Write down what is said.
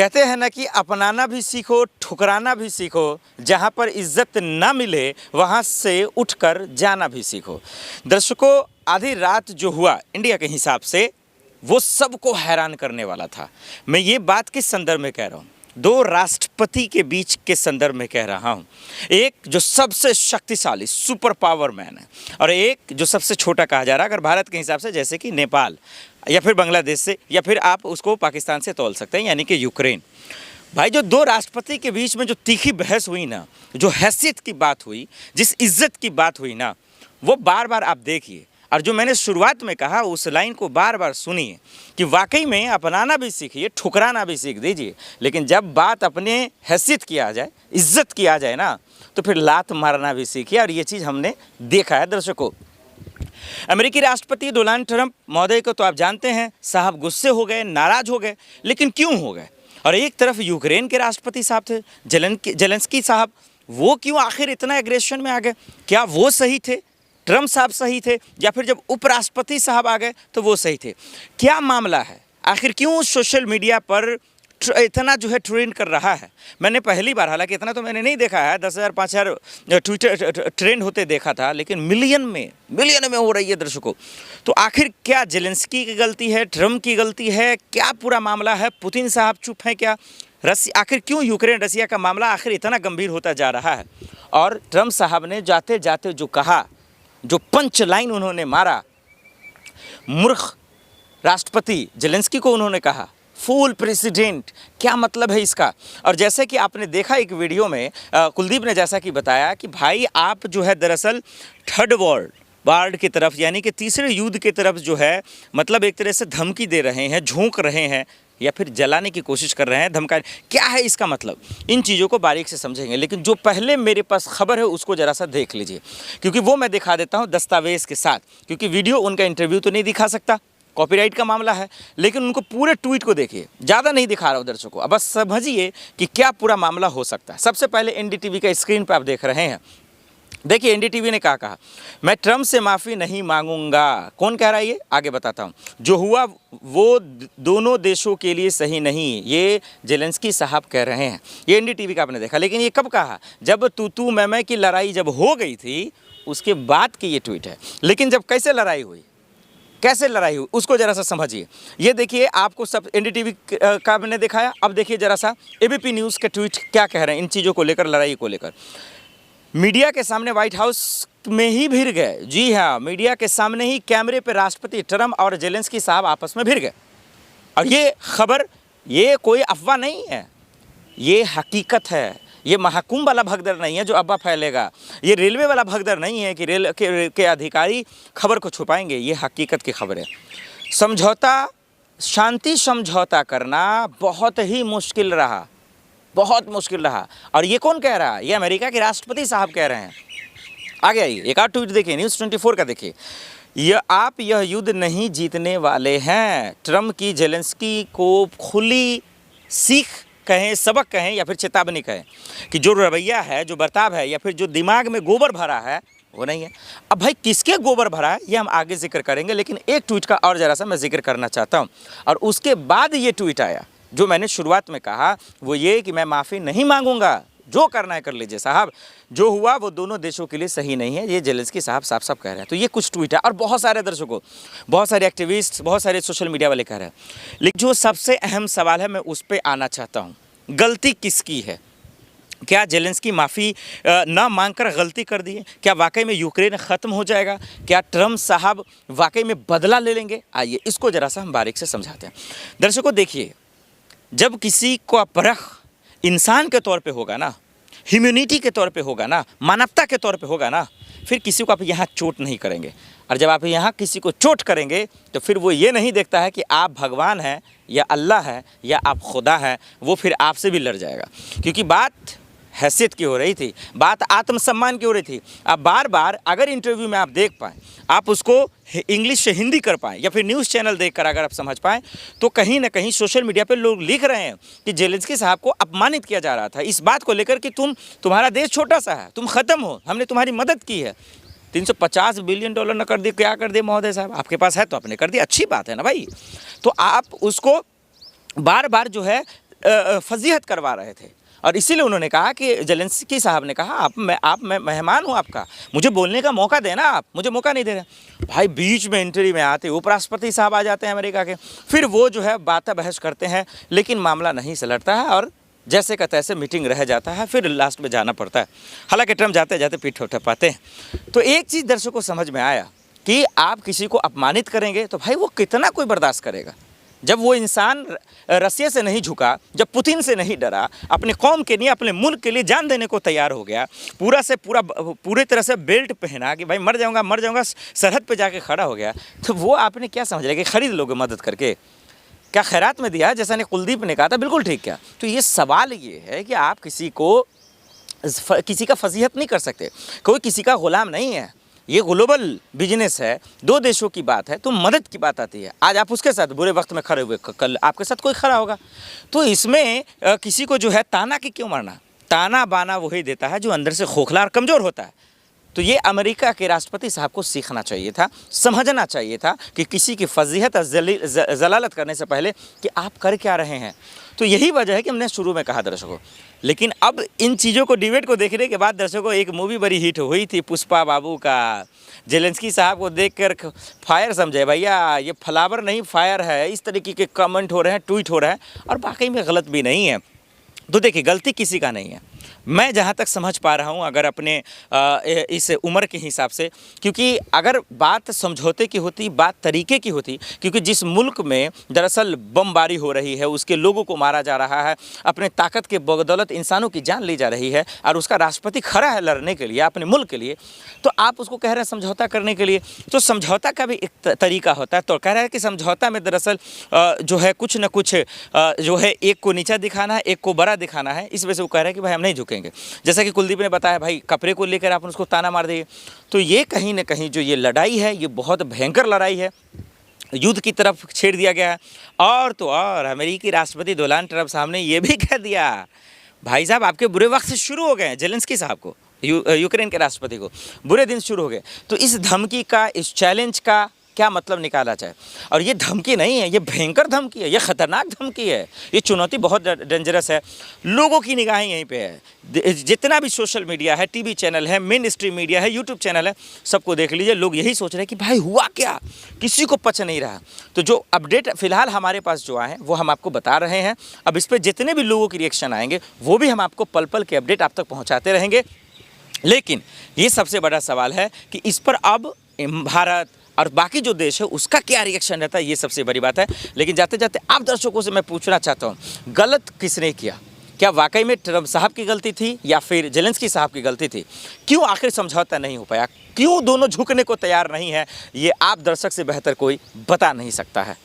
कहते हैं ना कि अपनाना भी सीखो, ठुकराना भी सीखो, जहाँ पर इज्जत ना मिले वहाँ से उठकर जाना भी सीखो। दर्शकों, आधी रात जो हुआ इंडिया के हिसाब से वो सबको हैरान करने वाला था। मैं ये बात किस संदर्भ में कह रहा हूँ? दो राष्ट्रपति के बीच के संदर्भ में कह रहा हूँ। एक जो सबसे शक्तिशाली सुपर पावर मैन है और एक जो सबसे छोटा कहा जा रहा है अगर भारत के हिसाब से, जैसे कि नेपाल या फिर बांग्लादेश से, या फिर आप उसको पाकिस्तान से तोल सकते हैं, यानी कि यूक्रेन। भाई, जो दो राष्ट्रपति के बीच में जो तीखी बहस हुई ना, जो हैसियत की बात हुई, जिस इज्जत की बात हुई ना, वो बार बार आप देखिए। और जो मैंने शुरुआत में कहा उस लाइन को बार बार सुनिए कि वाकई में अपनाना भी सीखिए, ठुकराना भी सीख दीजिए, लेकिन जब बात अपने हैसियत की आ जाए, इज्जत की आ जाए ना, तो फिर लात मारना भी सीखिए। और ये चीज़ हमने देखा है। दर्शकों, अमेरिकी राष्ट्रपति डोनाल्ड ट्रंप महोदय को तो आप जानते हैं, साहब गुस्से हो गए, नाराज हो गए। लेकिन क्यों हो गए? और एक तरफ यूक्रेन के राष्ट्रपति साहब थे, जेलेंस्की साहब, वो क्यों आखिर इतना एग्रेशन में आ गए? क्या वो सही थे? ट्रंप साहब सही थे? या फिर जब उपराष्ट्रपति साहब आ गए तो वो सही थे? क्या मामला है? आखिर क्यों सोशल मीडिया पर इतना जो है ट्रेंड कर रहा है? मैंने पहली बार, हालांकि इतना तो मैंने नहीं देखा है, 10,000 5,000 ट्विटर ट्रेंड होते देखा था, लेकिन मिलियन में हो रही है। दर्शकों, तो आखिर क्या जेलेंस्की की गलती है, ट्रंप की गलती है? क्या पूरा मामला है? पुतिन साहब चुप हैं क्या? आखिर क्यों यूक्रेन रसिया का मामला आखिर इतना गंभीर होता जा रहा है? और ट्रंप साहब ने जाते जाते जो कहा, जो पंच लाइन उन्होंने मारा, मूर्ख राष्ट्रपति जेलेंस्की को उन्होंने कहा, फूल प्रेसिडेंट, क्या मतलब है इसका? और जैसे कि आपने देखा एक वीडियो में कुलदीप ने जैसा कि बताया कि भाई आप जो है दरअसल थर्ड वर्ल्ड वार की तरफ, यानी कि तीसरे युद्ध की तरफ जो है, मतलब एक तरह से धमकी दे रहे हैं, झोंक रहे हैं, या फिर जलाने की कोशिश कर रहे हैं, धमकाने। क्या है इसका मतलब? इन चीज़ों को बारीक से समझेंगे। लेकिन जो पहले मेरे पास खबर है उसको ज़रा सा देख लीजिए, क्योंकि वो मैं दिखा देता हूँ दस्तावेज़ के साथ, क्योंकि वीडियो उनका इंटरव्यू तो नहीं दिखा सकता, कॉपीराइट का मामला है। लेकिन उनको पूरे ट्वीट को देखिए, ज़्यादा नहीं दिखा रहा हूँ दर्शकों, अब बस समझिए कि क्या पूरा मामला हो सकता है। सबसे पहले एनडीटीवी का स्क्रीन पर आप देख रहे हैं, देखिए एनडीटीवी ने क्या कहा, मैं ट्रंप से माफ़ी नहीं मांगूंगा। कौन कह रहा है ये? आगे बताता हूँ। जो हुआ वो दोनों देशों के लिए सही नहीं, ये जेलेंस्की साहब कह रहे हैं। ये एनडीटीवी का आपने देखा। लेकिन ये कब कहा? जब तू मैं की लड़ाई जब हो गई थी, उसके बाद की ये ट्वीट है। लेकिन जब कैसे लड़ाई हुई, कैसे लड़ाई हुई, उसको ज़रा सा समझिए। ये देखिए, आपको सब एनडीटीवी का मैंने दिखाया। अब देखिए ज़रा सा एबीपी न्यूज़ के ट्वीट क्या कह रहे हैं इन चीज़ों को लेकर, लड़ाई को लेकर। मीडिया के सामने व्हाइट हाउस में ही भिड़ गए। जी हाँ, मीडिया के सामने ही कैमरे पे राष्ट्रपति ट्रंप और जेलेंस्की साहब आपस में भिड़ गए। और ये खबर, ये कोई अफवाह नहीं है, ये हकीकत है। ये महाकुंभ वाला भगदड़ नहीं है जो अफवाह फैलेगा। ये रेलवे वाला भगदड़ नहीं है कि रेल के अधिकारी खबर को छुपाएंगे। ये हकीकत की खबर है। समझौता, शांति समझौता करना बहुत ही मुश्किल रहा, बहुत मुश्किल रहा। और ये कौन कह रहा है? ये अमेरिका के राष्ट्रपति साहब कह रहे हैं। आगे आइए, एक और ट्वीट देखिए, न्यूज़ 24 का देखिए। यह युद्ध नहीं जीतने वाले हैं। ट्रंप की जेलेंस्की को खुली सीख कहें, सबक कहें, या फिर चेतावनी कहें कि जो रवैया है, जो बर्ताव है, या फिर जो दिमाग में गोबर भरा है, वो नहीं है। अब भाई किसके गोबर भरा है ये हम आगे जिक्र करेंगे, लेकिन एक ट्वीट का और ज़रा सा मैं जिक्र करना चाहता हूँ। और उसके बाद ये ट्वीट आया जो मैंने शुरुआत में कहा, वो ये कि मैं माफ़ी नहीं मांगूंगा, जो करना है कर लीजिए साहब, जो हुआ वो दोनों देशों के लिए सही नहीं है। ये जेलेंस्की साहब साफ साफ कह रहे हैं। तो ये कुछ ट्वीट है, और बहुत सारे दर्शकों, बहुत सारे एक्टिविस्ट, बहुत सारे सोशल मीडिया वाले कह रहे हैं। लेकिन जो सबसे अहम सवाल है, मैं उस पर आना चाहता हूँ। गलती किसकी है? क्या जेलेंस्की माफ़ी ना मांगकर गलती कर दी है? क्या वाकई में यूक्रेन ख़त्म हो जाएगा? क्या ट्रंप साहब वाकई में बदला ले लेंगे? आइए इसको ज़रा सा हम बारीक से समझाते हैं। दर्शकों देखिए, जब किसी को परख इंसान के तौर पे होगा ना, ह्यूमैनिटी के तौर पे होगा ना, मानवता के तौर पे होगा ना, फिर किसी को आप यहाँ चोट नहीं करेंगे। और जब आप यहाँ किसी को चोट करेंगे तो फिर वो ये नहीं देखता है कि आप भगवान हैं या अल्लाह है या आप खुदा हैं, वो फिर आपसे भी लड़ जाएगा। क्योंकि बात हैसियत की हो रही थी, बात आत्मसम्मान की हो रही थी। आप बार बार अगर इंटरव्यू में आप देख पाएँ, आप उसको इंग्लिश से हिंदी कर पाएँ, या फिर न्यूज़ चैनल देखकर अगर आप समझ पाएँ, तो कहीं ना कहीं सोशल मीडिया पे लोग लिख रहे हैं कि जेलेंस्की साहब को अपमानित किया जा रहा था इस बात को लेकर कि तुम्हारा देश छोटा सा है, तुम ख़त्म हो, हमने तुम्हारी मदद की है। 350 बिलियन डॉलर न कर दिए, क्या कर दिए महोदय साहब? आपके पास है तो आपने कर दिया, अच्छी बात है ना भाई। तो आप उसको बार बार जो है फजीहत करवा रहे थे। और इसीलिए उन्होंने कहा कि ज़ेलेंस्की साहब ने कहा मैं मेहमान हूँ आपका, मुझे बोलने का मौका देना, आप मुझे मौका नहीं दे रहे। भाई बीच में एंट्री में आते उपराष्ट्रपति साहब आ जाते हैं अमेरिका के, फिर वो जो है बात बहस करते हैं, लेकिन मामला नहीं सुलझता है और जैसे का तैसे मीटिंग रह जाता है, फिर लास्ट में जाना पड़ता है। हालांकि ट्रम्प जाते जाते पीठ ठपाते हैं। तो एक चीज़ दर्शकों को समझ में आया कि आप किसी को अपमानित करेंगे तो भाई वो कितना कोई बर्दाश्त करेगा। जब वो इंसान रसिया से नहीं झुका, जब पुतिन से नहीं डरा, अपने कौम के लिए, अपने मुल्क के लिए जान देने को तैयार हो गया, पूरी तरह से बेल्ट पहना कि भाई मर जाऊंगा सरहद पे जाके खड़ा हो गया, तो वो आपने क्या समझ लिया कि खरीद लोगे मदद करके? क्या खैरात में दिया, जैसा ने कुलदीप ने कहा था, बिल्कुल ठीक। क्या तो ये सवाल ये है कि आप किसी का फजीहत नहीं कर सकते। कोई किसी का गुलाम नहीं है, ये ग्लोबल बिजनेस है, दो देशों की बात है, तो मदद की बात आती है। आज आप उसके साथ बुरे वक्त में खड़े हुए, कल आपके साथ कोई खड़ा होगा। तो इसमें किसी को जो है ताना कि क्यों मारना? ताना बाना वही देता है जो अंदर से खोखला और कमज़ोर होता है। तो ये अमेरिका के राष्ट्रपति साहब को सीखना चाहिए था, समझना चाहिए था कि किसी की फजीहत और जलालत करने से पहले कि आप कर क्या रहे हैं। तो यही वजह है कि हमने शुरू में कहा दर्शकों। लेकिन अब इन चीज़ों को, डिबेट को देखने के बाद दर्शकों, एक मूवी बड़ी हिट हुई थी पुष्पा बाबू का। ज़ेलेंस्की साहब को देखकर फायर समझे, भैया ये फ्लावर नहीं फायर है, इस तरीके के कमेंट हो रहे हैं, ट्वीट हो रहे हैं, और वाकई में गलत भी नहीं है। तो देखिए, गलती किसी का नहीं है, मैं जहाँ तक समझ पा रहा हूँ, अगर अपने इस उम्र के हिसाब से, क्योंकि अगर बात समझौते की होती, बात तरीके की होती, क्योंकि जिस मुल्क में दरअसल बमबारी हो रही है, उसके लोगों को मारा जा रहा है, अपने ताकत के बदौलत इंसानों की जान ली जा रही है, और उसका राष्ट्रपति खड़ा है लड़ने के लिए, अपने मुल्क के लिए, तो आप उसको कह रहे हैं समझौता करने के लिए। तो समझौता का भी एक तरीका होता है। तो कह रहा है कि समझौता में दरअसल जो है कुछ न कुछ जो है एक को नीचा दिखाना है, एक को बड़ा दिखाना है। इस वजह से वो कह रहे हैं कि भाई हम नहीं झुकेंगे। जैसा कि कुलदीप ने बताया, भाई कपड़े को लेकर आप उसको ताना मार दिए। तो ये कहीं ना कहीं जो ये लड़ाई है, ये बहुत भयंकर लड़ाई है, युद्ध की तरफ छेड़ दिया गया है। और तो और अमेरिकी राष्ट्रपति डोनाल्ड ट्रम्प साहब ने ये भी कह दिया, भाई साहब आपके बुरे वक्त शुरू हो गए हैं। ज़ेलेंस्की साहब को, यूक्रेन के राष्ट्रपति को बुरे दिन शुरू हो गए। तो इस धमकी का, इस चैलेंज का क्या मतलब निकाला जाए? और ये धमकी नहीं है, ये भयंकर धमकी है, ये खतरनाक धमकी है, ये चुनौती बहुत डेंजरस है। लोगों की निगाहें यहीं पे है, जितना भी सोशल मीडिया है, टीवी चैनल है, मेन स्ट्रीम मीडिया है, यूट्यूब चैनल है, सबको देख लीजिए। लोग यही सोच रहे हैं कि भाई हुआ क्या, किसी को पच नहीं रहा। तो जो अपडेट फिलहाल हमारे पास जो आए हैं वो हम आपको बता रहे हैं। अब इस पर जितने भी लोगों की रिएक्शन आएंगे वो भी हम आपको पल पल के अपडेट आप तक पहुँचाते रहेंगे। लेकिन ये सबसे बड़ा सवाल है कि इस पर अब भारत और बाकी जो देश है उसका क्या रिएक्शन रहता है, ये सबसे बड़ी बात है। लेकिन जाते जाते आप दर्शकों से मैं पूछना चाहता हूँ, गलत किसने किया? क्या वाकई में ट्रम्प साहब की गलती थी या फिर ज़ेलेंस्की साहब की गलती थी? क्यों आखिर समझौता नहीं हो पाया? क्यों दोनों झुकने को तैयार नहीं है? ये आप दर्शक से बेहतर कोई बता नहीं सकता है।